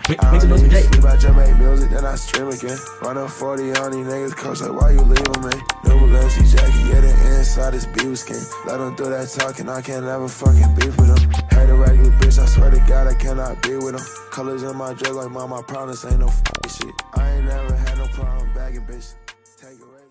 Make some noise for Jay. Sleep out your make music, then I stream again. Run up 40 on these niggas, coach like, why you leaving me? New Balenci jacket, yeah, the inside is beaver skin. Let them do that talking, I can't ever fucking beef with them. Hate a regular bitch, I swear to God, I cannot be with them. Colors in my dress like mom, I promise ain't no shit. I ain't never had no problem bagging bitch. Take a razor.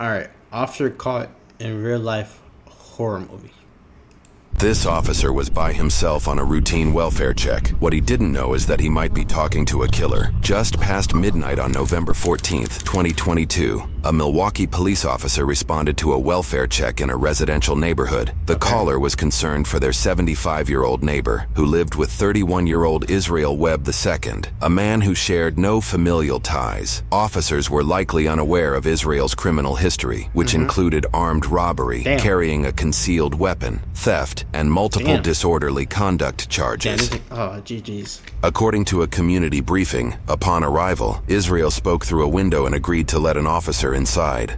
Alright, officer caught in real life horror movie. This officer was by himself on a routine welfare check. What he didn't know is that he might be talking to a killer. Just past midnight on November 14th, 2022, a Milwaukee police officer responded to a welfare check in a residential neighborhood. The caller was concerned for their 75-year-old neighbor, who lived with 31-year-old Israel Webb II, a man who shared no familial ties. Officers were likely unaware of Israel's criminal history, which included armed robbery, carrying a concealed weapon, theft, and multiple disorderly conduct charges. Oh, GG's. According to a community briefing, upon arrival, Israel spoke through a window and agreed to let an officer inside.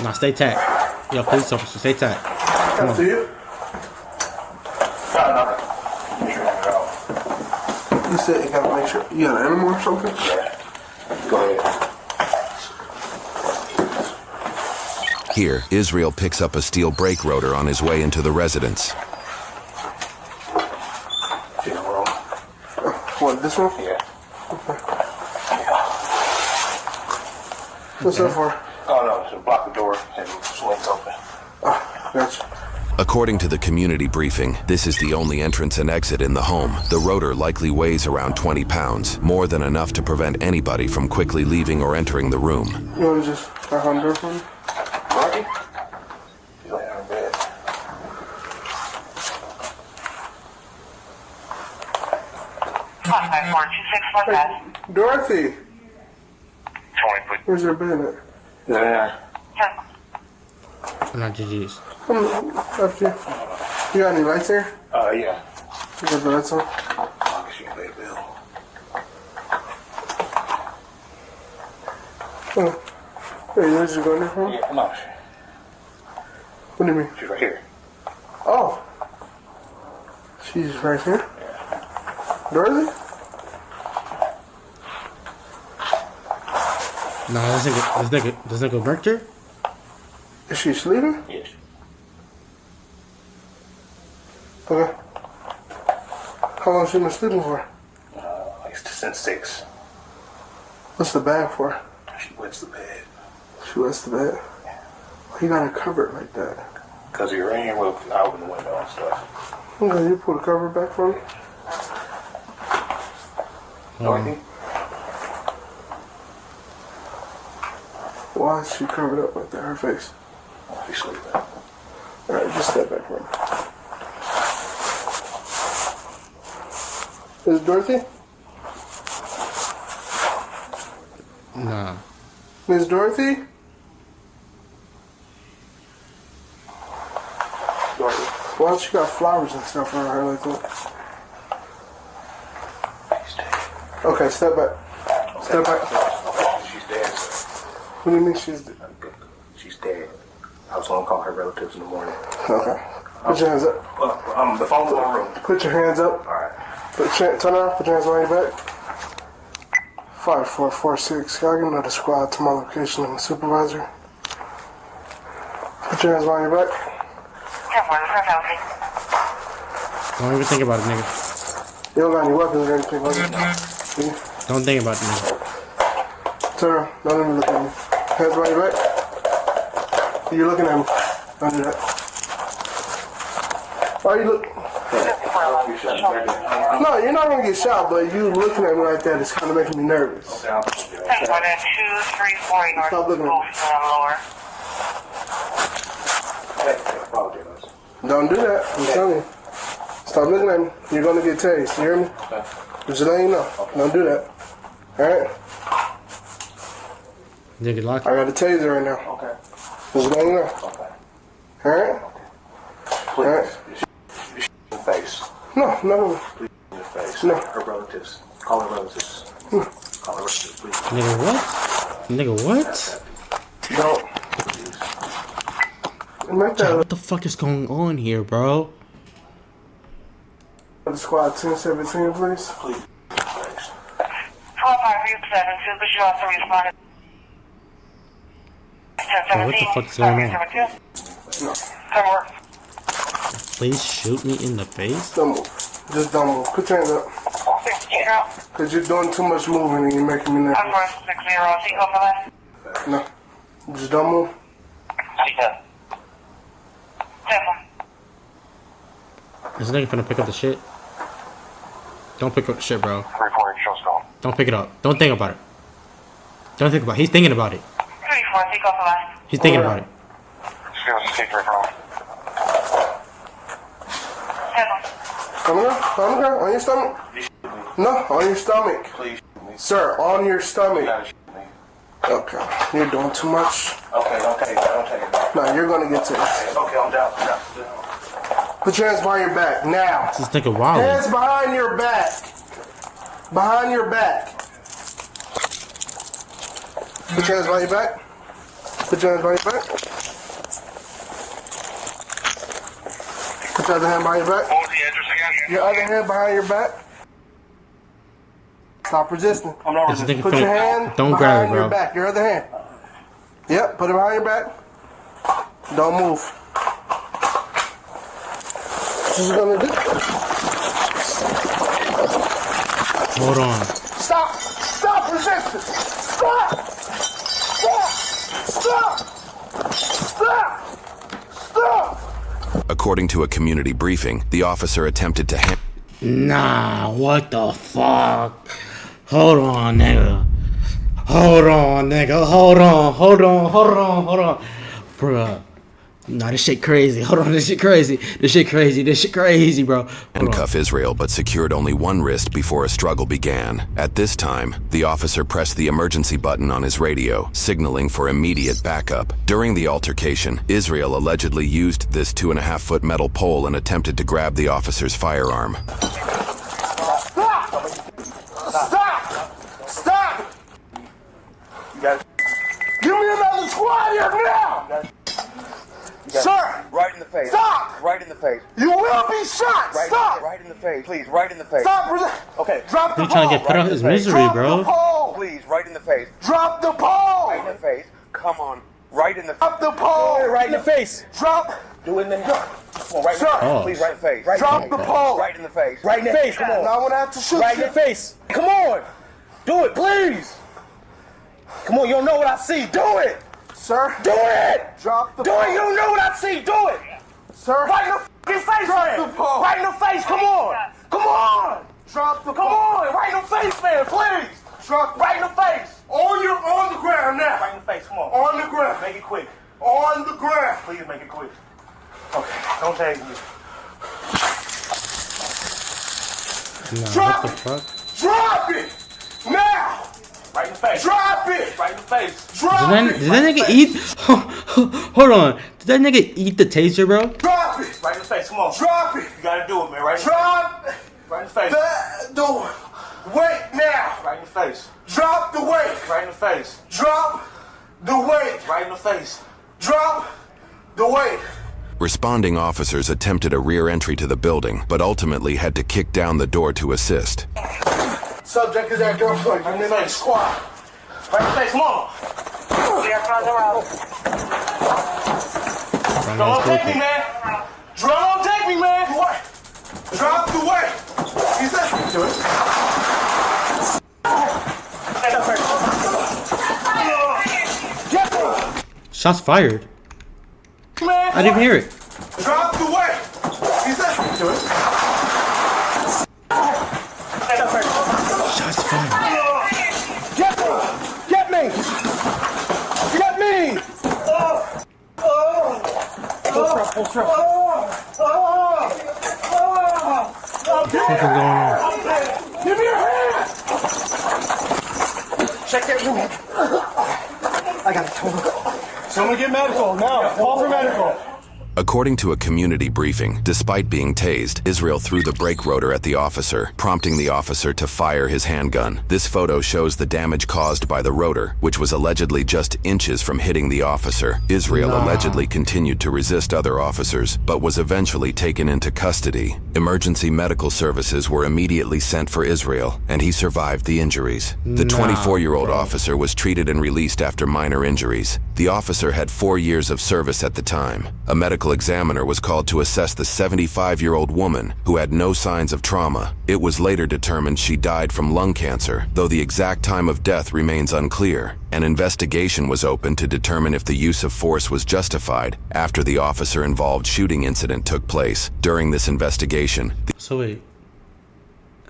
Now stay tapped. Yo, police officer, stay tapped. Come on. See you? You said you gotta make sure you got an animal or something? Yeah. Go ahead. Here, Israel picks up a steel brake rotor on his way into the residence. What, this one? Yeah. Okay. What's that for? Oh no, to block the door and swings open. Ah, gotcha. According to the community briefing, this is the only entrance and exit in the home. The rotor likely weighs around 20 pounds, more than enough to prevent anybody from quickly leaving or entering the room. You want to just knock on the door for me? Marty? She's laying on bed. Hey, Dorothy! Where's your bed at? Yeah. Not GG's. After you. You got any lights here? Yeah. You got the lights on? She can pay the bill. Oh. Hey, you just go in there for me? Yeah, no. What do you mean? She's right here. Oh. She's right here? Yeah. Dorothy? Nah, this nigga burnt her? Is she sleeping? Yes. Okay. How long has she been sleeping for? Like since 6. What's the bag for? She wets the bed. She wets the bed? You gotta cover it like that. Because you're in here, we'll open the window and stuff. Okay, you pull the cover back for me? Dorothy? Why is she covered up like that? Her face. She's sleeping. Alright, just step back for me. Is it Dorothy? Nah. Miss Dorothy? Dorothy? Why she got flowers and stuff on her like that? She's dead. Okay, step back. Step back. She's dead. What do you mean she's dead? She's dead. I was going to call her relatives in the morning. Okay. Put your hands up. The phone's in my room. Put your hands up. Alright. Turn around. Put your hands behind your back. 5446. Can I get another squad to my location? I'm a supervisor. Put your hands behind your back. Don't even think about it, nigga. You don't got any weapons or anything, like that? Don't think about it, nigga. Turn around. Don't even look at me. Hands behind your back. You're looking at me. Don't do that. Why you look? No, you're not gonna get shot, but you looking at me like that is kind of making me nervous. Okay, Stop looking at me. Don't do that. I'm telling you. Stop looking at me. You're gonna get tased. You hear me? Just letting you know. Don't do that. Alright? Nigga, lock I got a taser right now. Okay. Just letting you know. Okay. Alright? Please. Alright? In the face. No. Please in the face. No. Her relatives. Call her relatives. Call her relative, please. Nigga, what? Nigga, what? Don't. Make John, that what the fuck is going on here, bro? squad 1017, please. Please. Thanks. 12-5-7, Super Show also responded. Bro, what the fuck is going on? No. Come work. Please shoot me in the face? Don't move. Just don't move. Put your hands up. 60. Because you're doing too much moving and you're making me nervous. Concourse 60, sequel for that. No. Just don't move. Sequel. Temple. Is this nigga finna pick up the shit? Don't pick up the shit, bro. Report, show skull. Don't pick it up. Don't think about it. Don't think about it. He's thinking about it. 3-4, sequel for that. He's thinking about it. Secret from. Temple. Come on, on your stomach. No, on your stomach. Please shoot me. Sir, on your You stomach. gotta shoot me. Okay, you're doing too much. Okay, don't take it. Don't take it. No, you're gonna get tased. Okay, I'm down. I'm down. Put your hands behind your back, now. This nigga wild. Hands behind your back. Behind your back. Put your hands behind your back. Put your hands behind your back. Put your other hand behind your back. What was the address again? Your other hand behind your back. Stop resisting. I'm not This resisting. nigga Put your finna. hand Don't grab behind it, your bro. back. Your other hand. Yep, put it behind your back. Don't move. What you gonna do? Hold on. Stop! Stop resisting! Stop! Stop! Stop! Stop! Stop! According to a community briefing, the officer attempted to Nah, what the fuck? Hold on, nigga. Hold on, nigga. Hold on. Bruh. Nah, this shit crazy. Hold on, this shit crazy, bro. Hold on. handcuff Israel but secured only one wrist before a struggle began. At this time, the officer pressed the emergency button on his radio, signaling for immediate backup. During the altercation, Israel allegedly used this 2.5-foot metal pole and attempted to grab the officer's firearm. Stop! Stop! Stop! You got Give me another squad here now! Sir! Right in the face. Stop! Right in the face. You will be shot! Right, Stop! Right in the face. Please, right in the face. Stop! Okay. Drop the He's trying to pole! get put out his misery, Drop bro. the pole! Please, right in the face. Drop the Right in pole! the face. Come on. Right in the face. Drop the pole! Right in the face. Drop! Do it in the Come on, right in Sir. the face. Oh. Please, right in the face. Right Drop the pole! Right in the face. Right in the face. Come on. Now I'm gonna have to shoot Right in you. the face. Come on. Do it, please. Come on, you don't know what I see. Do it. Sir! Do it. Drop the Do pole! it. You don't know what I see. Do it. Sir! Right in the fucking face, Drop man. the pole. Right in the face. Come on. Come on. Drop the Come pole! on. Right in the face, man. Please. Drop Right in the face. on the ground now! Right in the face. Come on. On the ground! Make it quick. On the ground! Please make it quick. Okay. Don't tag me. Nah, Drop what the it! fuck? Drop it! Now! Right in the face. Drop it! Right in the face. Drop Did it! that nigga eat? Hold on. Did that nigga eat the taser, bro? Drop it! Right in the face. Come on. Drop it! You gotta do it, man. Right in the Drop Right in the face. the weight now! Right in the face. Drop the weight! Right in the face. Drop the weight! Right in the face. Drop the weight! Responding officers attempted a rear entry to the building, but ultimately had to kick down the door to assist. Subject is at gunpoint. I'm in the squad. Right in the face. Come on. We are from the road. Don't take me, man. Don't take me, man! What? Drop the weight! He said, do it. Shots fired. Man! I didn't even hear it. Drop the weight! He said, do it. Shots fired. Get me! Get me! Get me! What the fuck is going on? Give me your hand! Check that room. I got it. Hold on. Someone get medical now. Call for medical. According to a community briefing, despite being tased, Israel threw the brake rotor at the officer, prompting the officer to fire his handgun. This photo shows the damage caused by the rotor, which was allegedly just inches from hitting the officer. Israel allegedly continued to resist other officers, but was eventually taken into custody. Emergency medical services were immediately sent for Israel, and he survived the injuries. The 24-year-old officer was treated and released after minor injuries. The officer had 4 years of service at the time. A medical examiner was called to assess the 75-year-old woman, who had no signs of trauma. It was later determined she died from lung cancer, though the exact time of death remains unclear. An investigation was opened to determine if the use of force was justified after the officer-involved shooting incident took place. During this investigation, So wait.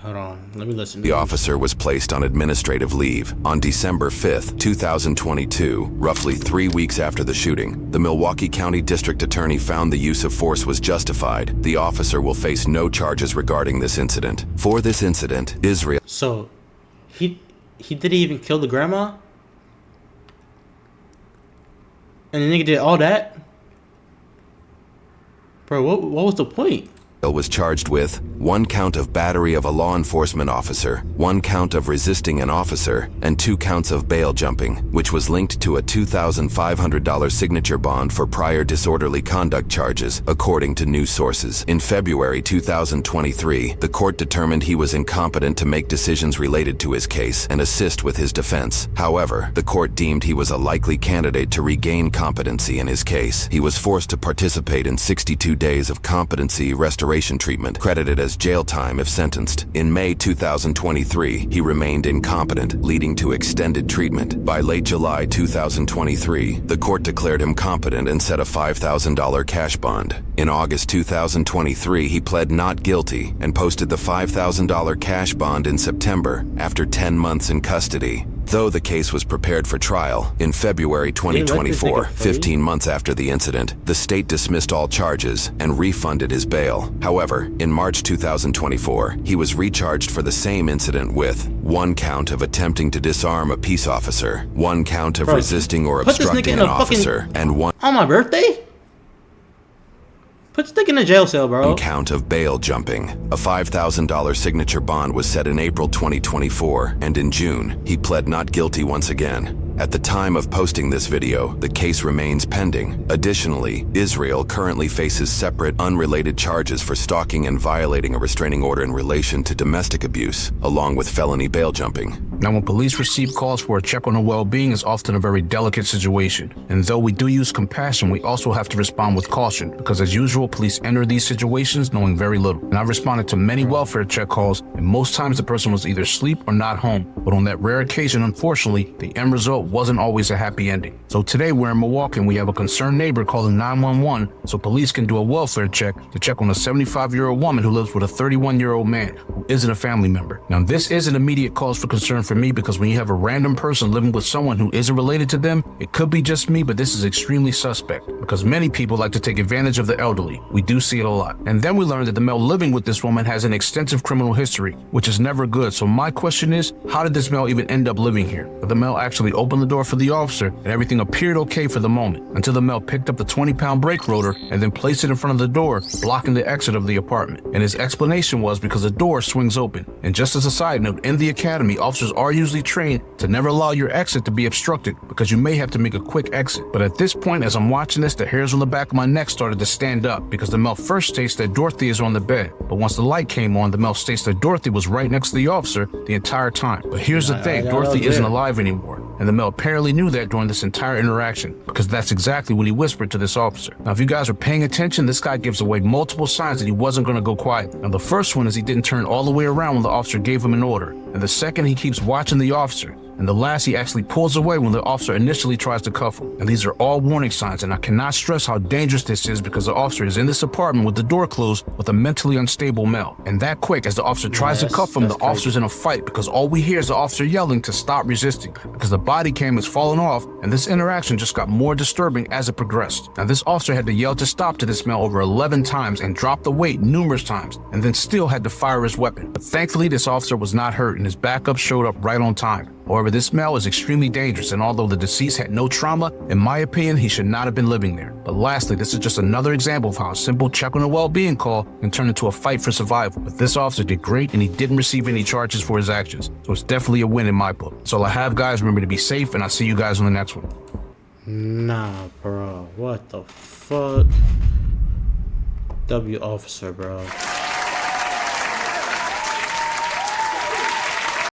Hold on. Let me listen. the officer was placed on administrative leave. On December 5th, 2022, roughly 3 weeks after the shooting, the Milwaukee County District Attorney found the use of force was justified. The officer will face no charges regarding this incident. For this incident, Israel... So, he didn't even kill the grandma? And the nigga did all that? Bro, what was the point? was charged with 1 count of battery of a law enforcement officer, 1 count of resisting an officer, and 2 counts of bail jumping, which was linked to a $2,500 signature bond for prior disorderly conduct charges, according to news sources. In February 2023, the court determined he was incompetent to make decisions related to his case and assist with his defense. However, the court deemed he was a likely candidate to regain competency in his case. He was forced to participate in 62 days of competency restoration treatment, credited as jail time if sentenced. In May 2023, he remained incompetent, leading to extended treatment. By late July 2023, the court declared him competent and set a $5,000 cash bond. In August 2023, he pled not guilty and posted the $5,000 cash bond in September after 10 months in custody. Though the case was prepared for trial, in February 2024, 15 months after the incident, the state dismissed all charges and refunded his bail. However, in March 2024, he was recharged for the same incident with 1 count of attempting to disarm a peace officer, 1 count of resisting or obstructing an officer, and 1 on my birthday? Put stick in the jail cell, bro. count of bail jumping. A $5,000 signature bond was set in April 2024, and in June, he pled not guilty once again. At the time of posting this video, the case remains pending. Additionally, Israel currently faces separate, unrelated charges for stalking and violating a restraining order in relation to domestic abuse, along with felony bail jumping. Now, when police receive calls for a check on their well-being, it's often a very delicate situation. And though we do use compassion, we also have to respond with caution, because as usual, police enter these situations knowing very little. And I've responded to many welfare check calls, and most times the person was either asleep or not home. But on that rare occasion, unfortunately, the end result wasn't always a happy ending. So today we're in Milwaukee and we have a concerned neighbor calling 911 so police can do a welfare check to check on a 75-year-old woman who lives with a 31-year-old man who isn't a family member. Now, this is an immediate cause for concern for me, because when you have a random person living with someone who isn't related to them, it could be just me, but this is extremely suspect because many people like to take advantage of the elderly. We do see it a lot. And then we learned that the male living with this woman has an extensive criminal history, which is never good. So my question is, how did this male even end up living here? But the male actually opened the door for the officer and everything appeared okay for the moment until the male picked up the 20-pound brake rotor and then placed it in front of the door, blocking the exit of the apartment. And his explanation was because the door swings open. And just as a side note, in the academy, officers are usually trained to never allow your exit to be obstructed because you may have to make a quick exit. But at this point, as I'm watching this, the hairs on the back of my neck started to stand up because the male first states that Dorothy is on the bed. But once the light came on, the male states that Dorothy was right next to the officer the entire time. But here's the thing, Dorothy isn't alive anymore. And the male apparently knew that during this entire interaction because that's exactly what he whispered to this officer. Now, if you guys are paying attention, this guy gives away multiple signs that he wasn't going to go quiet. Now, the first one is he didn't turn all the way around when the officer gave him an order. And the second, he keeps watching the officer. And the last, he actually pulls away when the officer initially tries to cuff him. And these are all warning signs, and I cannot stress how dangerous this is because the officer is in this apartment with the door closed with a mentally unstable male. And that quick, as the officer tries to cuff him, the officer's in a fight because all we hear is the officer yelling to stop resisting because the body cam is falling off, and this interaction just got more disturbing as it progressed. Now, this officer had to yell to stop to this male over 11 times and drop the weight numerous times, and then still had to fire his weapon. But thankfully, this officer was not hurt, and his backup showed up right on time. However, this smell is extremely dangerous, and although the deceased had no trauma, in my opinion, he should not have been living there. But lastly, this is just another example of how a simple check on the well-being call can turn into a fight for survival. But this officer did great, and he didn't receive any charges for his actions, so it's definitely a win in my book. So I have, guys. Remember to be safe, and I'll see you guys on the next one. Nah, bro. What the fuck? W officer, bro.